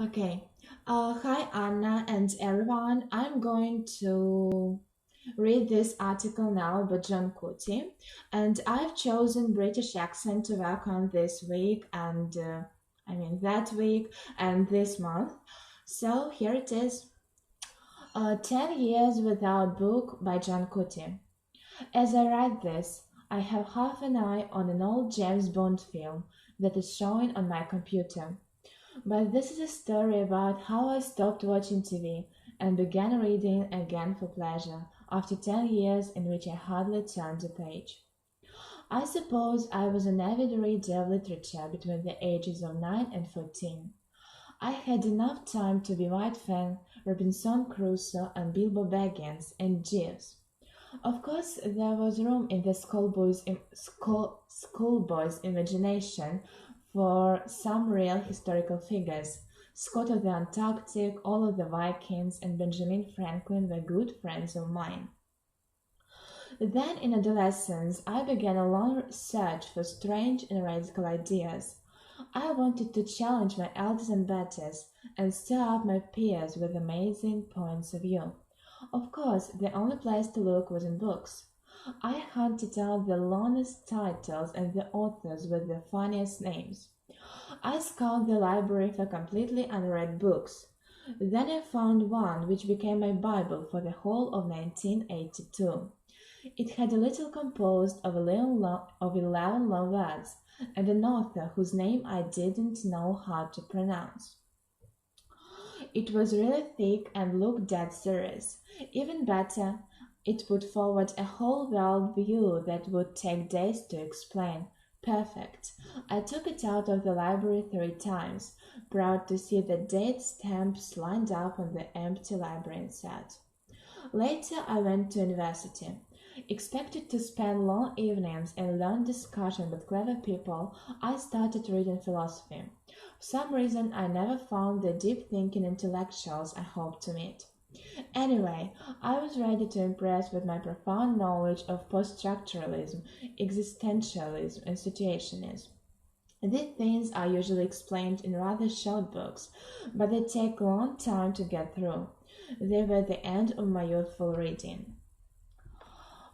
Okay. Hi, Anna and everyone. I'm going to read this article now by John Cote, and I've chosen British accent to work on this week and that week and this month. So here it is. 10 Years Without Book by John Cote. As I write this, I have half an eye on an old James Bond film that is showing on my computer. But this is a story about how I stopped watching TV and began reading again for pleasure after 10 years in which I hardly turned a page. I suppose I was an avid reader of literature between the ages of 9 and 14. I had enough time to be White Fang, Robinson Crusoe, and Bilbo Baggins, and Jeeves. Of course, there was room in the schoolboy's imagination for some real historical figures. Scott of the Antarctic, all of the Vikings, and Benjamin Franklin were good friends of mine. Then, in adolescence, I began a long search for strange and radical ideas. I wanted to challenge my elders and betters and stir up my peers with amazing points of view. Of course, the only place to look was in books. I hunted out the longest titles and the authors with the funniest names. I scoured the library for completely unread books. Then I found one which became my Bible for the whole of 1982. It had a little composed of 11 long words and an author whose name I didn't know how to pronounce. It was really thick and looked dead serious. Even better, it put forward a whole world view that would take days to explain. Perfect. I took it out of the library 3 times, proud to see the date stamps lined up on the empty library inside. Later, I went to university. Expected to spend long evenings and learn discussion with clever people, I started reading philosophy. For some reason, I never found the deep thinking intellectuals I hoped to meet. Anyway, I was ready to impress with my profound knowledge of post-structuralism, existentialism, and situationism. These things are usually explained in rather short books, but they take a long time to get through. They were the end of my youthful reading.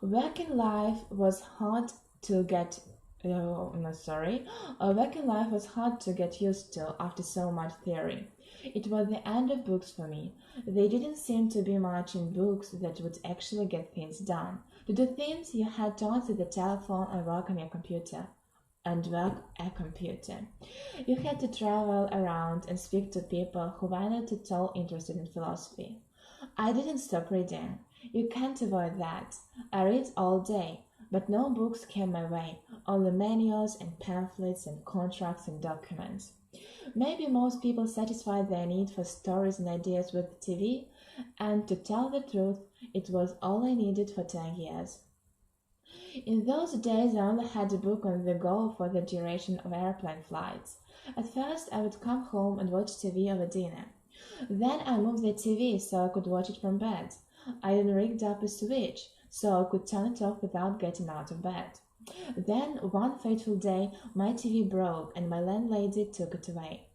Working life was hard to get oh, no, sorry. Working life was hard to get used to after so much theory. It was the end of books for me. There didn't seem to be much in books that would actually get things done. To do things, you had to answer the telephone and work on your computer. And work a computer. You had to travel around and speak to people who were not at all interested in philosophy. I didn't stop reading. You can't avoid that. I read all day, but no books came my way, only manuals and pamphlets and contracts and documents. Maybe most people satisfied their need for stories and ideas with TV, and to tell the truth, it was all I needed for 10 years. In those days, I only had a book on the go for the duration of airplane flights. At first, I would come home and watch TV over dinner. Then I moved the TV so I could watch it from bed. I then rigged up a switch so I could turn it off without getting out of bed. Then, one fateful day, my TV broke and my landlady took it away.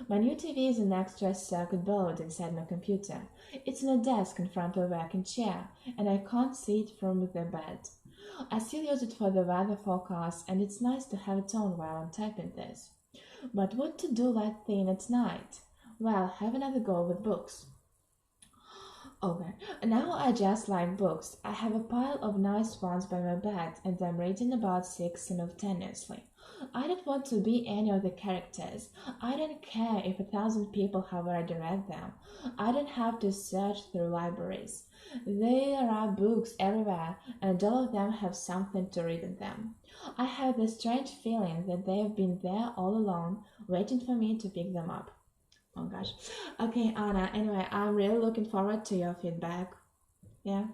My new TV is an extra circuit board inside my computer. It's on a desk in front of a working chair, and I can't see it from the bed. I still use it for the weather forecast, and it's nice to have it on while I'm typing this. But what to do that thing at night? Well, have another go with books. Okay, now I just like books. I have a pile of nice ones by my bed, and I'm reading about six simultaneously. I don't want to be any of the characters. I don't care if 1,000 people have already read them. I don't have to search through libraries. There are books everywhere, and all of them have something to read in them. I have the strange feeling that they have been there all along, waiting for me to pick them up. Oh gosh. Okay, Anna, anyway, I'm really looking forward to your feedback. Yeah.